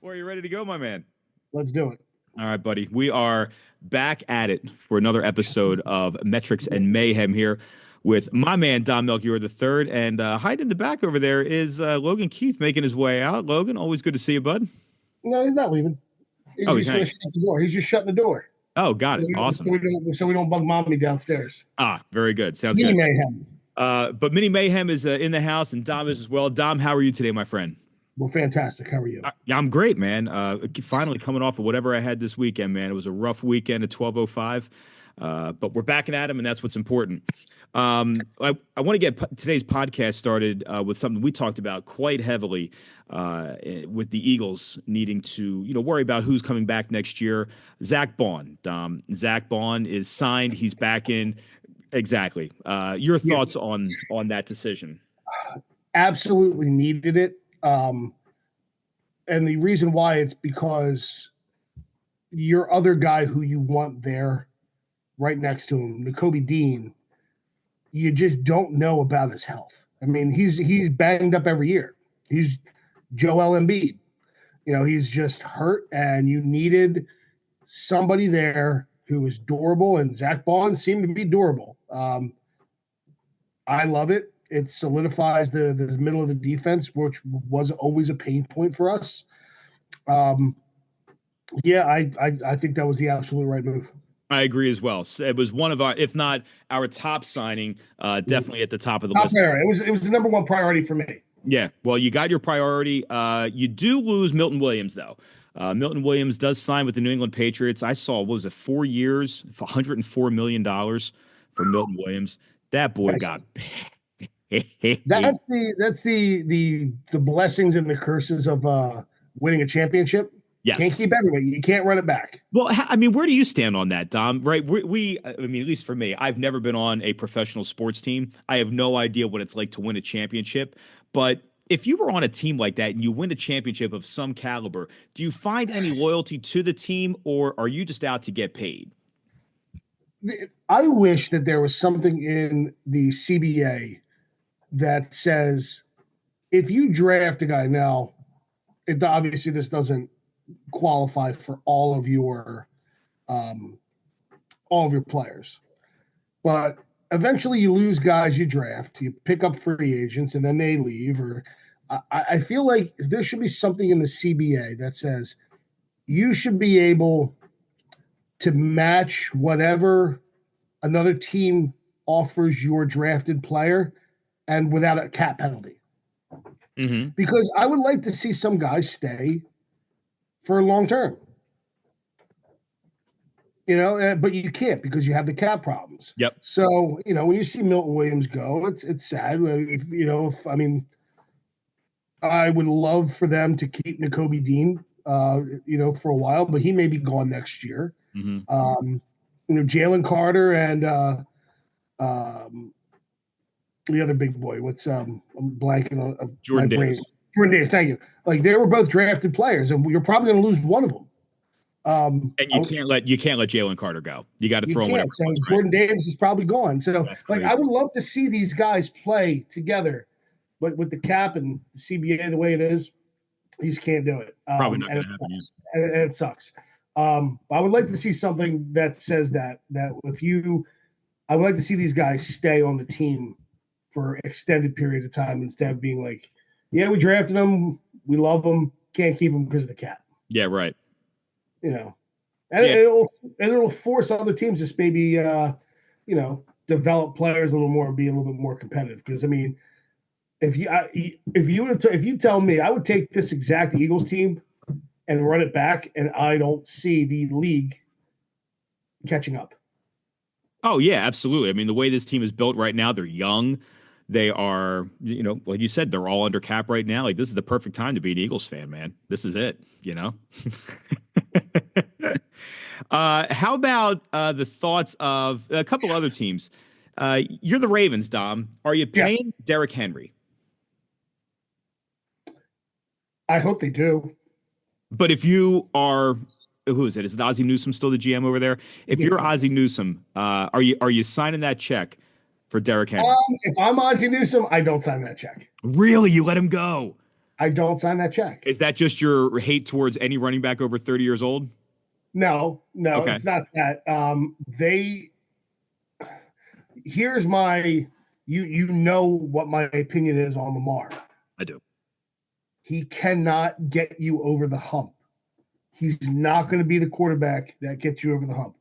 Well, are you ready to go, my man? Let's do it. All right, buddy. We are back at it for another episode of Metrics and Mayhem here with my man, Don Melchior the third. And hiding in the back over there is Logan Keith making his way out. Logan, always good to see you, bud. No, he's not leaving. He's Oh, he's just going to hanging. shut the door. He's just shutting the door. Oh, got So it. we, don't, so Awesome. we don't so we don't bug mommy downstairs. Ah, very good. Sounds Mini good. mayhem. But Mini Mayhem is in the house, and Dom is as well. Dom, how are you today, my friend? Well, fantastic. How are you? Yeah, I'm great, man. Finally coming off of whatever I had this weekend, man. It was a rough weekend at 12:05, but we're backing at him, and that's what's important. I want to get today's podcast started with something we talked about quite heavily with the Eagles needing to, worry about who's coming back next year. Zach Bond. Zach Bond is signed. He's back in. Exactly. Your thoughts on that decision? Absolutely needed it. And the reason why it's because your other guy who you want there right next to him, N'Kobe Dean, you just don't know about his health. I mean, he's banged up every year. He's Joel Embiid. He's just hurt, and you needed somebody there who is durable, and Zach Bond seemed to be durable. I love it. It solidifies the middle of the defense, which was always a pain point for us. I think that was the absolute right move. I agree as well. It was one of our, if not our top signing, definitely at the top of the Top list. priority. It was the number one priority for me. Yeah, well, you got your priority. You do lose Milton Williams, though. Milton Williams does sign with the New England Patriots. I saw, what was it, 4 years, for $104 million for Milton Williams. That boy got That's the blessings and the curses of winning a championship. Yes. Can't keep everybody. You can't run it back. Well, I mean, where do you stand on that, Dom? Right? I mean, at least for me, I've never been on a professional sports team. I have no idea what it's like to win a championship. But if you were on a team like that and you win a championship of some caliber, do you find any loyalty to the team, or are you just out to get paid? I wish that there was something in the CBA that says if you draft a guy now, obviously this doesn't qualify for all of your players, but eventually you lose guys you draft, you pick up free agents, and then they leave. Or I feel like there should be something in the CBA that says you should be able to match whatever another team offers your drafted player, and without a cap penalty. Mm-hmm. Because I would like to see some guys stay for long term. But you can't because you have the cap problems. Yep. So, when you see Milton Williams go, it's sad. I would love for them to keep N'Kobe Dean, for a while, but he may be gone next year. Mm-hmm. Jalen Carter and the other big boy. I'm blanking on Jordan Davis. Jordan Davis, thank you. Like, they were both drafted players, and you're probably going to lose one of them. And you can't let Jalen Carter go. You got to throw him whatever. So Jordan Davis is probably gone. So, I would love to see these guys play together, but with the cap and the CBA the way it is, you just can't do it. Probably not going to happen. And it sucks. I would like to see something that says that I would like to see these guys stay on the team for extended periods of time instead of being like, yeah, we drafted them, we love them, can't keep them because of the cap. Yeah, right. It'll force other teams to maybe develop players a little more, be a little bit more competitive. Because I mean, if you tell me, I would take this exact Eagles team and run it back, and I don't see the league catching up. Oh yeah, absolutely. I mean, the way this team is built right now, they're young. They are, like you said, they're all under cap right now. Like, this is the perfect time to be an Eagles fan, man. This is it, How about the thoughts of a couple other teams? You're the Ravens, Dom. Are you paying Derrick Henry? I hope they do. But if you are, who is it? Is it Ozzie Newsome still the GM over there? If you're Ozzie Newsome, are you signing that check for Derrick Henry? If I'm Ozzie Newsome, I don't sign that check. Really? You let him go? I don't sign that check. Is that just your hate towards any running back over 30 years old? No, Okay. it's not that. Here's my you know what my opinion is on Lamar. I do. He cannot get you over the hump. He's not going to be the quarterback that gets you over the hump.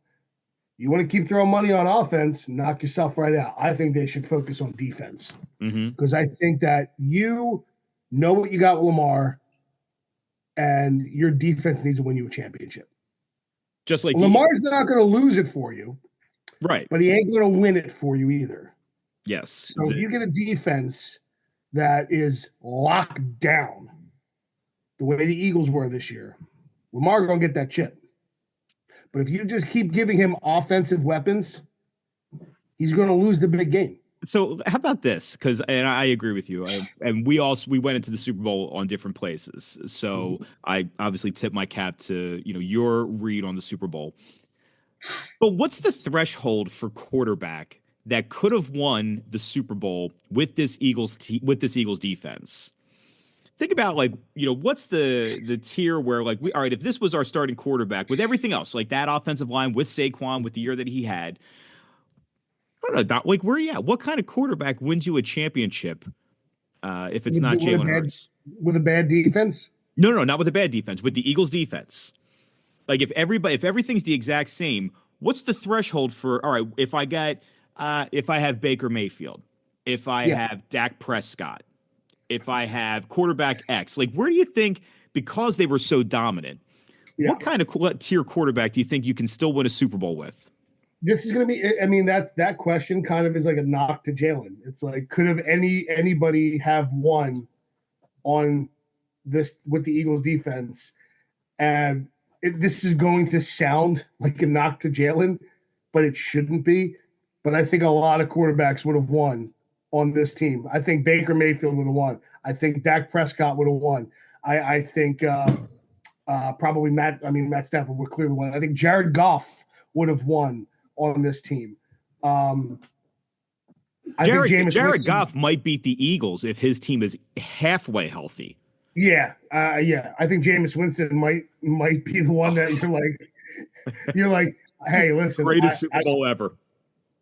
You want to keep throwing money on offense, knock yourself right out. I think they should focus on defense because I think that you know what you got with Lamar, and your defense needs to win you a championship. Just like Lamar's not going to lose it for you, right? But he ain't going to win it for you either. Yes. So if you get a defense that is locked down the way the Eagles were this year, Lamar going to get that chip. But if you just keep giving him offensive weapons, he's going to lose the big game. So how about this? Because and I agree with you. And we went into the Super Bowl on different places. So I obviously tip my cap to your read on the Super Bowl. But what's the threshold for quarterback that could have won the Super Bowl with this Eagles defense? Think about what's the tier where all right, if this was our starting quarterback with everything else, like that offensive line with Saquon with the year that he had, I don't know, where are you at? What kind of quarterback wins you a championship if it's not Jalen Hurts? With a bad defense? No, not with a bad defense, with the Eagles defense. Like if everything's the exact same, what's the threshold for, all right, if I have Baker Mayfield, if I have Dak Prescott, if I have quarterback X, where do you think, because they were so dominant, what kind of tier quarterback do you think you can still win a Super Bowl with? This is going to be, I mean, that question kind of is like a knock to Jalen. It's like, could have anybody have won on this with the Eagles defense? And this is going to sound like a knock to Jalen, but it shouldn't be. But I think a lot of quarterbacks would have won on this team. I think Baker Mayfield would have won. I think Dak Prescott would have won. I think probably Matt Stafford would clearly won. I think Jared Goff would have won on this team. Jared Goff might beat the Eagles if his team is halfway healthy. Yeah. I think Jameis Winston might be the one that you're like, hey, listen, greatest Super Bowl ever.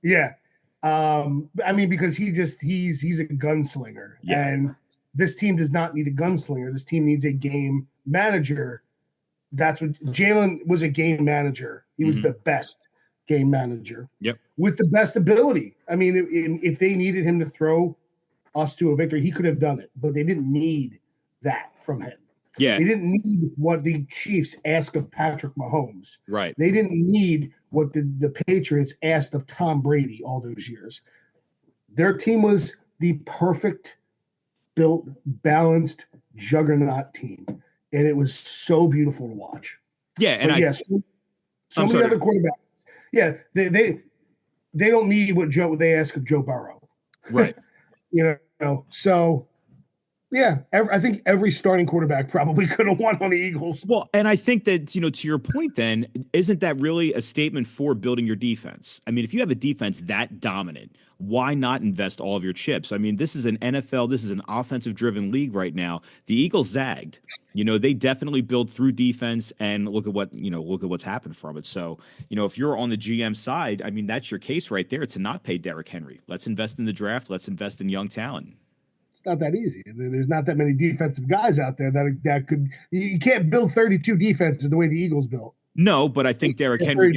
Yeah. Because he's a gunslinger, and this team does not need a gunslinger. This team needs a game manager. That's what Jalen was, a game manager. He was the best game manager. Yep. With the best ability. I mean, if they needed him to throw us to a victory, he could have done it, but they didn't need that from him. Yeah. They didn't need what the Chiefs asked of Patrick Mahomes. Right. They didn't need what the Patriots asked of Tom Brady all those years. Their team was the perfect, built, balanced juggernaut team. And it was so beautiful to watch. Yeah. And so many other quarterbacks. Yeah. They don't need what they ask of Joe Burrow. Right. So yeah, I think every starting quarterback probably could have won on the Eagles. Well, and I think that, to your point then, isn't that really a statement for building your defense? I mean, if you have a defense that dominant, why not invest all of your chips? I mean, this is an NFL, this is an offensive-driven league right now. The Eagles zagged. They definitely build through defense, and look at what's happened from it. So, if you're on the GM side, I mean, that's your case right there to not pay Derrick Henry. Let's invest in the draft. Let's invest in young talent. It's not that easy. There's not that many defensive guys out there that could. You can't build 32 defenses the way the Eagles built. No, but I think Derrick Henry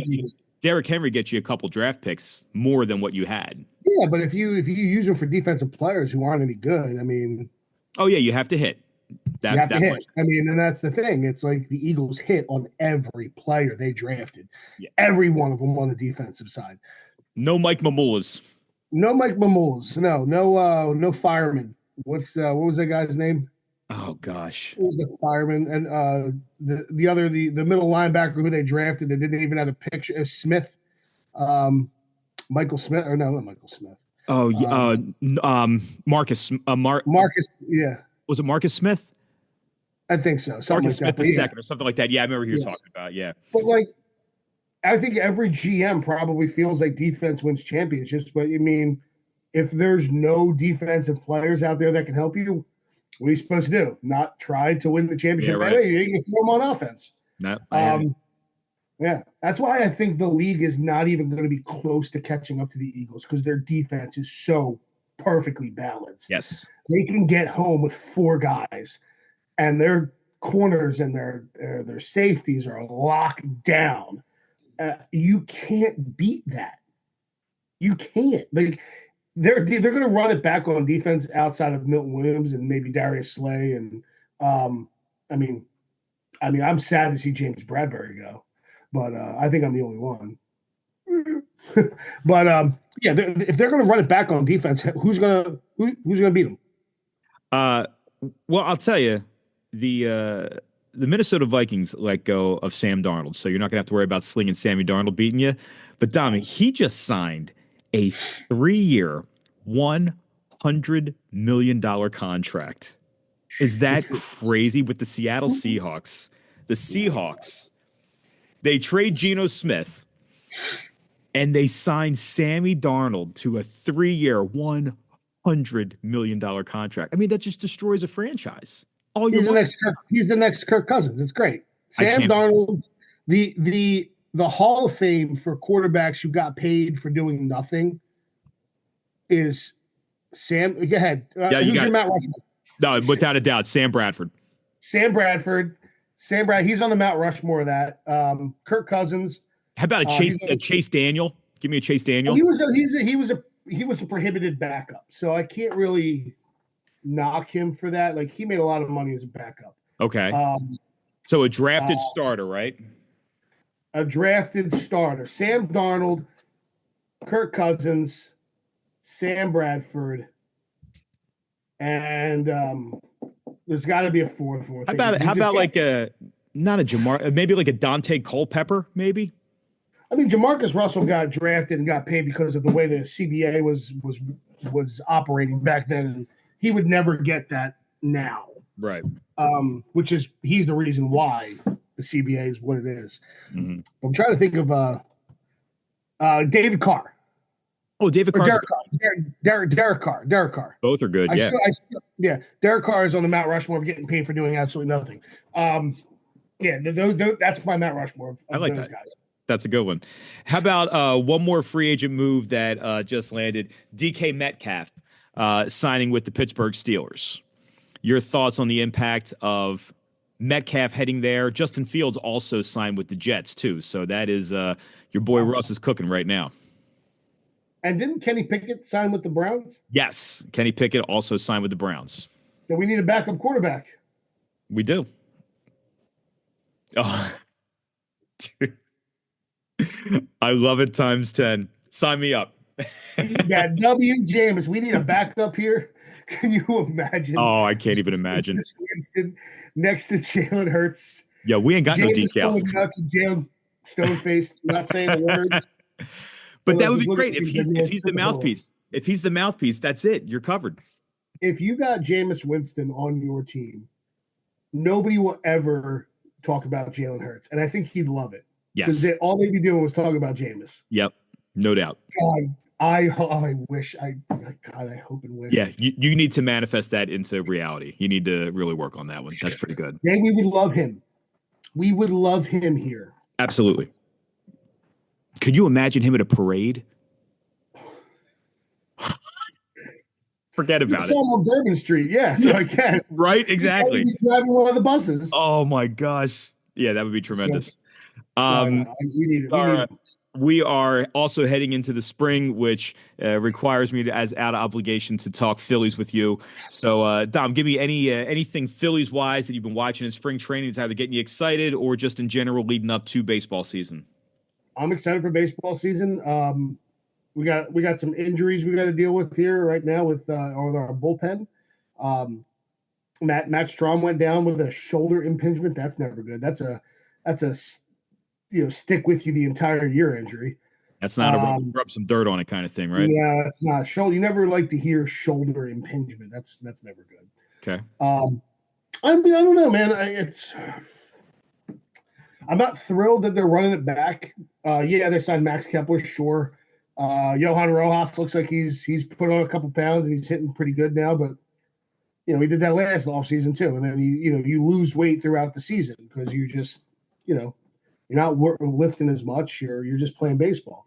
gets you a couple draft picks more than what you had. Yeah, but if you use them for defensive players who aren't any good, I mean. Oh yeah, you have to hit. You have to hit. I mean, and that's the thing. It's like the Eagles hit on every player they drafted. Yeah. Every one of them on the defensive side. No Mike Mamulas. No fireman. What was that guy's name? Oh gosh, it was the fireman, and the middle linebacker who they drafted that didn't even have a picture. Smith, Michael Smith, or no, not Michael Smith. Oh yeah, Marcus. Marcus, yeah. Was it Marcus Smith? I think so. Marcus Smith the second, or something like that. Yeah, I remember you were talking about. Yeah, but I think every GM probably feels like defense wins championships, but I mean, if there's no defensive players out there that can help you, What are you supposed to do? Not try to win the championship? Yeah, right. You can throw them on offense. No, Yeah, that's why I think the league is not even going to be close to catching up to the Eagles because their defense is so perfectly balanced. yes. They can get home with 4 guys, and their corners and their safeties are locked down. You can't beat that. You can't. They're going to run it back on defense outside of Milton Williams and maybe Darius Slay, and I mean, I'm sad to see James Bradbury go. But I think I'm the only one. But yeah, if they're going to run it back on defense, who's going to beat them? Well, I'll tell you, the Minnesota Vikings let go of Sam Darnold, so you're not going to have to worry about slinging Sammy Darnold beating you. But Dom, he just signed a 3-year, $100 million contract. Is that crazy with the Seattle Seahawks? The Seahawks. They trade Geno Smith, and they sign Sammy Darnold to a 3-year, $100 million contract. I mean, that just destroys a franchise. He's the next Kirk Cousins. It's great. Sam Darnold, the Hall of Fame for quarterbacks who got paid for doing nothing is Sam. Go ahead. Who's your Mount Rushmore? No, without a doubt, Sam Bradford. Sam Bradford. He's on the Mount Rushmore of that. Kirk Cousins. How about a Chase Daniel? Give me a Chase Daniel. He was a prohibited backup, so I can't really knock him for that. Like, he made a lot of money as a backup. Okay. So a drafted starter, right? A drafted starter. Sam Darnold, Kirk Cousins, Sam Bradford, and there's got to be a fourth. How about like not a Jamar, maybe like a Dante Culpepper, maybe? I mean, Jamarcus Russell got drafted and got paid because of the way the CBA was operating back then, and he would never get that now. Right. He's the reason why the CBA is what it is. Mm-hmm. I'm trying to think of David Carr. Oh, David Carr. Derek Carr. Both are good. Yeah. Derek Carr is on the Mount Rushmore of getting paid for doing absolutely nothing. That's my Mount Rushmore of I like those that. guys. That's a good one. How about one more free agent move that just landed? DK Metcalf signing with the Pittsburgh Steelers. Your thoughts on the impact of Metcalf heading there? Justin Fields also signed with the Jets too. So that is your boy Russ is cooking right now. And didn't Kenny Pickett sign with the Browns? Yes. Kenny Pickett also signed with the Browns. So we need a backup quarterback. We do. Oh, dude. I love it times 10. Sign me up. Yeah, W. James. We need a backup here. Can you imagine? Oh, I can't even imagine. Winston next to Jalen Hurts. Yeah, we ain't got James no decal. Nuts and Jalen Stone-faced, not saying a word. But that would be great if he's the mouthpiece. If he's the mouthpiece, that's it. You're covered. If you got Jameis Winston on your team, nobody will ever talk about Jalen Hurts, and I think he'd love it. Yes, because all they'd be doing was talking about Jameis. Yep, no doubt. God, I wish. God, I hope and wish. Yeah, you need to manifest that into reality. You need to really work on that one. That's pretty good. Then we would love him. We would love him here. Absolutely. Could you imagine him at a parade? Forget about it. On Bourbon Street, yeah, so I can. Right, exactly. Driving one of the buses. Oh my gosh, yeah, that would be tremendous. We are also heading into the spring, which requires me to, as out of obligation, to talk Phillies with you. So, Dom, give me anything Phillies wise that you've been watching in spring training that's either getting you excited or just in general leading up to baseball season. I'm excited for baseball season. We got some injuries we got to deal with here right now with our bullpen. Matt Strom went down with a shoulder impingement. That's never good. That's a stick with you the entire year injury. That's not a rub some dirt on it kind of thing, right? Yeah, that's not shoulder. You never like to hear shoulder impingement. That's never good. Okay. I don't know, man. I'm not thrilled that they're running it back. They signed Max Kepler, sure. Johan Rojas looks like he's put on a couple pounds and he's hitting pretty good now, but we did that last offseason too. And then you lose weight throughout the season because you just, you're not lifting as much. You're just playing baseball.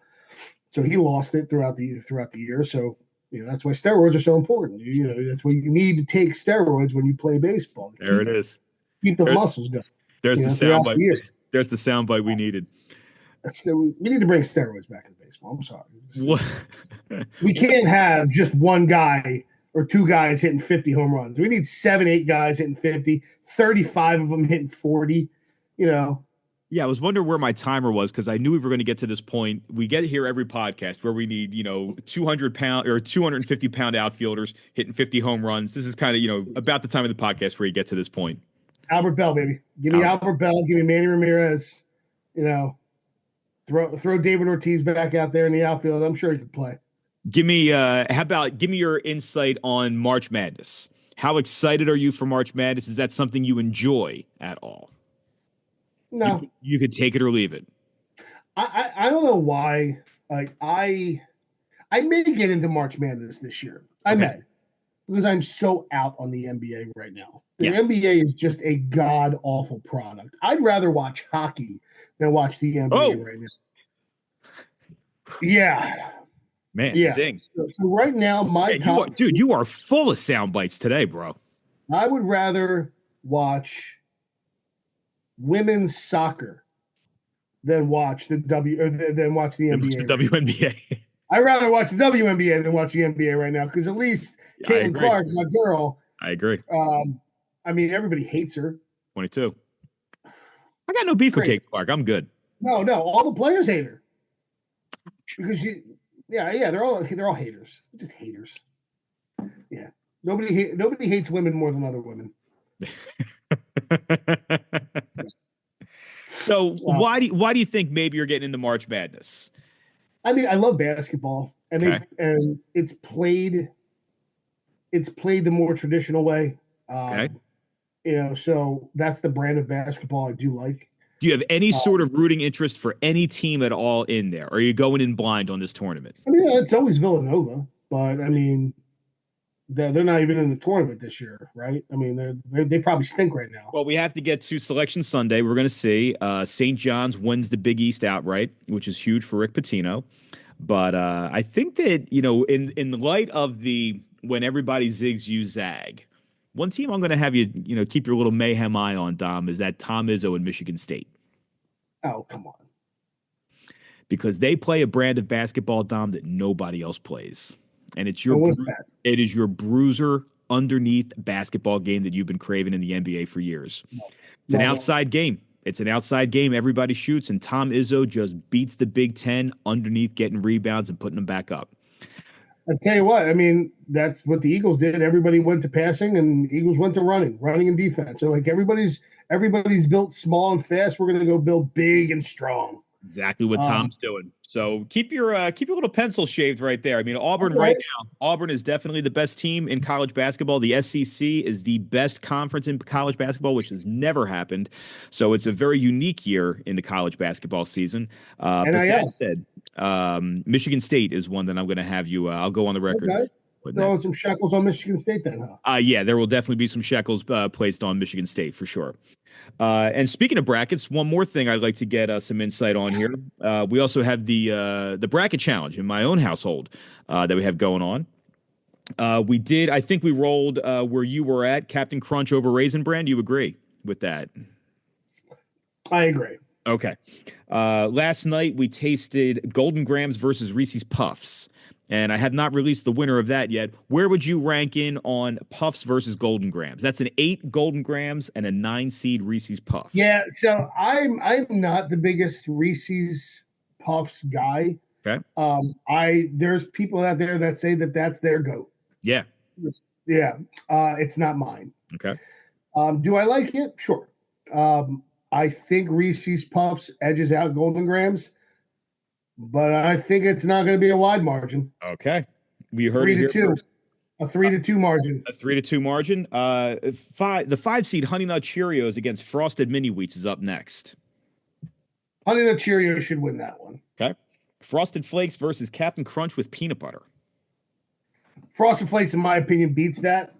So he lost it throughout the year. So that's why steroids are so important. That's why you need to take steroids when you play baseball. There it is. Keep the muscles going. There's the soundbite. There's the soundbite we needed. We need to bring steroids back in baseball. I'm sorry. We can't have just one guy or two guys hitting 50 home runs. We need 7, 8 guys hitting 50, 35 of them hitting 40. Yeah, I was wondering where my timer was because I knew we were going to get to this point. We get here every podcast where we need, 200-pound or 250-pound outfielders hitting 50 home runs. This is kind of, about the time of the podcast where you get to this point. Albert Bell, baby. Give me Albert Bell. Give me Manny Ramirez. Throw David Ortiz back out there in the outfield. I'm sure he could play. Give me your insight on March Madness. How excited are you for March Madness? Is that something you enjoy at all? No. You could take it or leave it. I don't know why. Like I may get into March Madness this year. I may. Because I'm so out on the NBA right now. The NBA is just a god-awful product. I'd rather watch hockey than watch the NBA right now. Yeah. Man, zing. So right now, you are full of sound bites today, bro. I would rather watch women's soccer than watch the NBA. The WNBA. I'd rather watch the WNBA than watch the NBA right now because at least Caitlin Clark, my girl. I agree. Everybody hates her. 22. I got no beef with Caitlin Clark. I'm good. No, all the players hate her because they're all haters. Just haters. Yeah, nobody hates women more than other women. So why do you think maybe you're getting into March Madness? I mean, I love basketball, and it's played the more traditional way. So that's the brand of basketball I do like. Do you have any sort of rooting interest for any team at all in there? Or are you going in blind on this tournament? I mean, it's always Villanova, but I mean, they're not even in the tournament this year, right? I mean, they probably stink right now. Well, we have to get to Selection Sunday. We're going to see St. John's wins the Big East outright, which is huge for Rick Pitino. But I think that, in the light of when everybody zigs, you zag, one team I'm going to have you keep your little mayhem eye on, Dom, is that Tom Izzo in Michigan State. Oh, come on. Because they play a brand of basketball, Dom, that nobody else plays. And it is your bruiser underneath basketball game that you've been craving in the NBA for years. It's an outside game. It's an outside game. Everybody shoots, and Tom Izzo just beats the Big Ten underneath, getting rebounds and putting them back up. I tell you what, I mean, that's what the Eagles did. Everybody went to passing, and Eagles went to running and defense. So like everybody's built small and fast. We're going to go build big and strong. Exactly what Tom's doing. So keep your little pencil shaved right there. I mean, Auburn right now. Auburn is definitely the best team in college basketball. The SEC is the best conference in college basketball, which has never happened. So it's a very unique year in the college basketball season. But that said, Michigan State is one that I'm going to have you. I'll go on the record. Okay. Throwing some shekels on Michigan State then, huh? Yeah, there will definitely be some shekels placed on Michigan State for sure. And speaking of brackets, one more thing I'd like to get some insight on here. We also have the bracket challenge in my own household that we have going on. I think we rolled where you were at, Captain Crunch over Raisin Bran. Do you agree with that? I agree. Okay. Last night we tasted Golden Grams versus Reese's Puffs. And I have not released the winner of that yet. Where would you rank in on Puffs versus Golden Grams? That's an 8 Golden Grams and a 9 seed Reese's Puffs. Yeah, so I'm not the biggest Reese's Puffs guy. Okay. There's people out there that say that that's their goat. Yeah. Yeah. It's not mine. Okay. Do I like it? Sure. I think Reese's Puffs edges out Golden Grams. But I think it's not going to be a wide margin. Okay. We heard 3-2. A 3-2 margin. A 3-2 margin. The 5 seed Honey Nut Cheerios against Frosted Mini Wheats is up next. Honey Nut Cheerios should win that one. Okay. Frosted Flakes versus Captain Crunch with peanut butter. Frosted Flakes, in my opinion, beats that.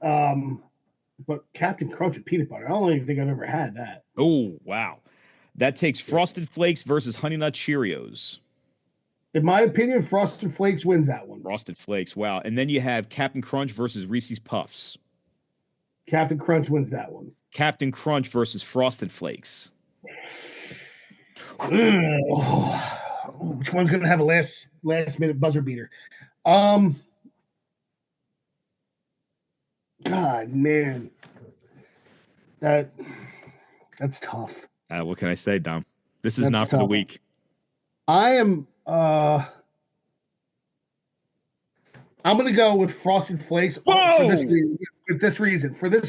But Captain Crunch with peanut butter, I don't even think I've ever had that. Oh, wow. That takes Frosted Flakes versus Honey Nut Cheerios. In my opinion, Frosted Flakes wins that one. Frosted Flakes, wow. And then you have Captain Crunch versus Reese's Puffs. Captain Crunch wins that one. Captain Crunch versus Frosted Flakes. Which one's going to have a last minute buzzer beater? God, man. That's tough. What can I say, Dom? This is That's not for tough. the weak. I am I'm going to go with Frosted Flakes for this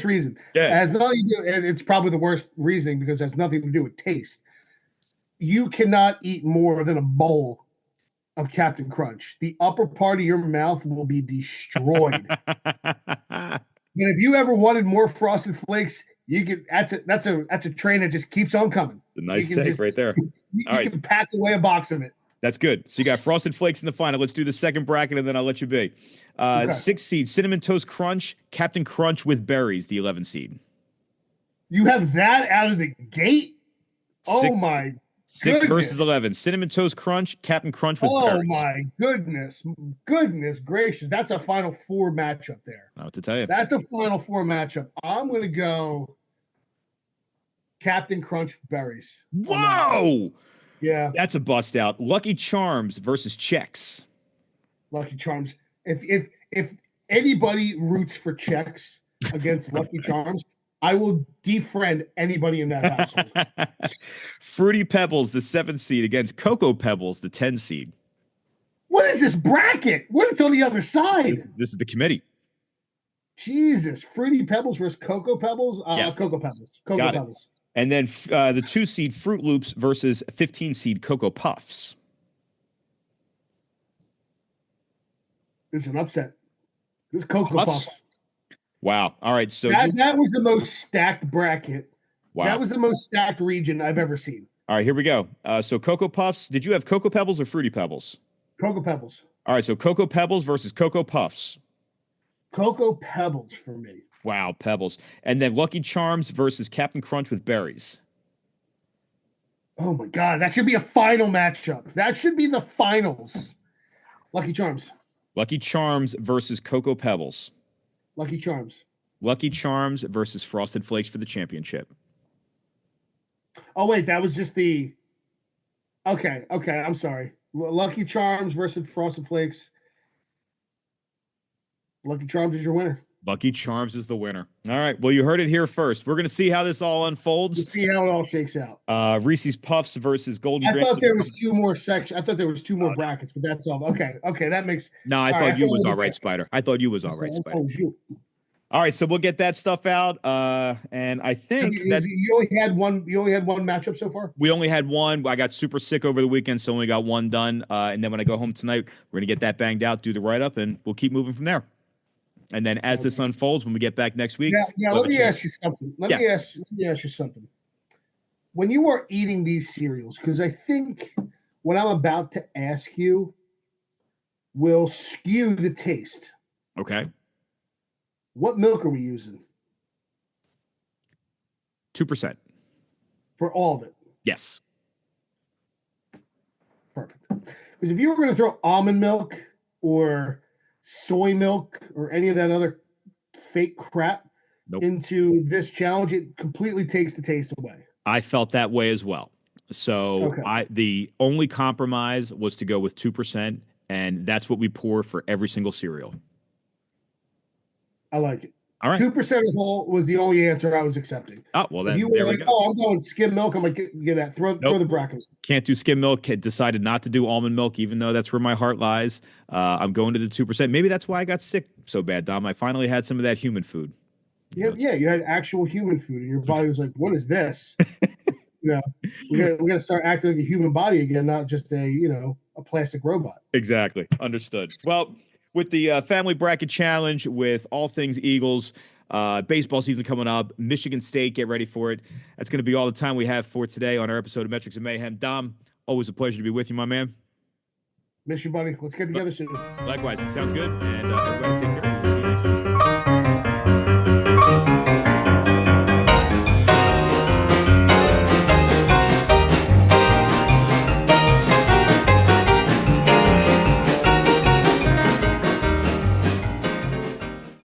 reason. Yeah. It has nothing to do, and it's probably the worst reasoning because it has nothing to do with taste. You cannot eat more than a bowl of Captain Crunch. The upper part of your mouth will be destroyed. And if you ever wanted more Frosted Flakes, you can. That's a train that just keeps on coming. A nice take right there. You All right. can pack away a box of it. That's good. So you got Frosted Flakes in the final. Let's do the second bracket, and then I'll let you be. Okay. 6 seed, Cinnamon Toast Crunch, Captain Crunch with berries, the 11 seed. You have that out of the gate? Six- Oh, my 6 goodness. versus 11. Cinnamon Toast Crunch, Captain Crunch with Oh, berries. my goodness. Goodness gracious. That's a Final Four matchup there. I don't know what to tell you. That's a Final Four matchup. I'm going to go Captain Crunch berries. Whoa! Yeah, That's a bust out. Lucky Charms versus Chex. Lucky Charms. If anybody roots for Chex against Lucky Charms, I will defriend anybody in that household. Fruity Pebbles, the 7th seed, against Cocoa Pebbles, the 10 seed. What is this bracket? What is on the other side? This is the committee. Jesus. Fruity Pebbles versus Cocoa Pebbles? Yes. Cocoa Pebbles. Cocoa Got it. Pebbles. And then the 2 seed Fruit Loops versus 15 seed Cocoa Puffs. This is an upset. This is Cocoa Puffs? Puffs. Wow. All right. So That was the most stacked bracket. wow. That was the most stacked region I've ever seen. All right, here we go. So Cocoa Puffs. Did you have Cocoa Pebbles or Fruity Pebbles? Cocoa Pebbles. All right, so Cocoa Pebbles versus Cocoa Puffs. Cocoa Pebbles for me. Wow, Pebbles. And then Lucky Charms versus Captain Crunch with berries. Oh my God, that should be a final matchup. That should be the finals. Lucky Charms. Lucky Charms versus Cocoa Pebbles. Lucky Charms. Lucky Charms versus Frosted Flakes for the championship. Oh wait, that was just the. Okay, I'm sorry. Lucky Charms versus Frosted Flakes. Lucky Charms is your winner. Lucky Charms is the winner. All right. Well, you heard it here first. We're going to see how this all unfolds. Let's see how it all shakes out. Reese's Puffs versus Golden I Grahams. thought there was two more sections. I thought there was two more brackets, but that's all. Okay, that makes. No, I all thought right, you I was thought all it right, was- Spider. I thought you was all right, Spider. Oh, you. All right, so we'll get that stuff out. And I think that You only had one. You only had one matchup so far. we only had one. I got super sick over the weekend, so only got one done. And then when I go home tonight, we're gonna get that banged out, do the write up, and we'll keep moving from there. And then as this unfolds, when we get back next week, Yeah. we'll Let have a me chance. ask you something. Let me ask you something. When you are eating these cereals, because I think what I'm about to ask you will skew the taste. Okay, What milk are we using 2%. for all of it? Yes. Perfect. Because if you were going to throw almond milk or soy milk or any of that other fake crap Nope. into this challenge, it completely takes the taste away. I felt that way as well. So Okay. the only compromise was to go with 2%, and that's what we pour for every single cereal. I like it. All right. 2% whole was the only answer I was accepting. Oh, well, If then you there were we like, go. oh, I'm going skim milk, I'm like, get that. Throw the bracket. Can't do skim milk. Decided not to do almond milk, even though that's where my heart lies. I'm going to the 2%. Maybe that's why I got sick so bad, Dom. I finally had some of that human food. Yeah, you had actual human food, and your body was like, "What is this?" we're gonna start acting like a human body again, not just a plastic robot. Exactly. Understood. Well, with the family bracket challenge, with all things Eagles, baseball season coming up, Michigan State, get ready for it. That's going to be all the time we have for today on our episode of Metrics and Mayhem. Dom, always a pleasure to be with you, my man. Miss you, buddy. Let's get together soon. Likewise. It sounds good. And everybody take care. We'll see you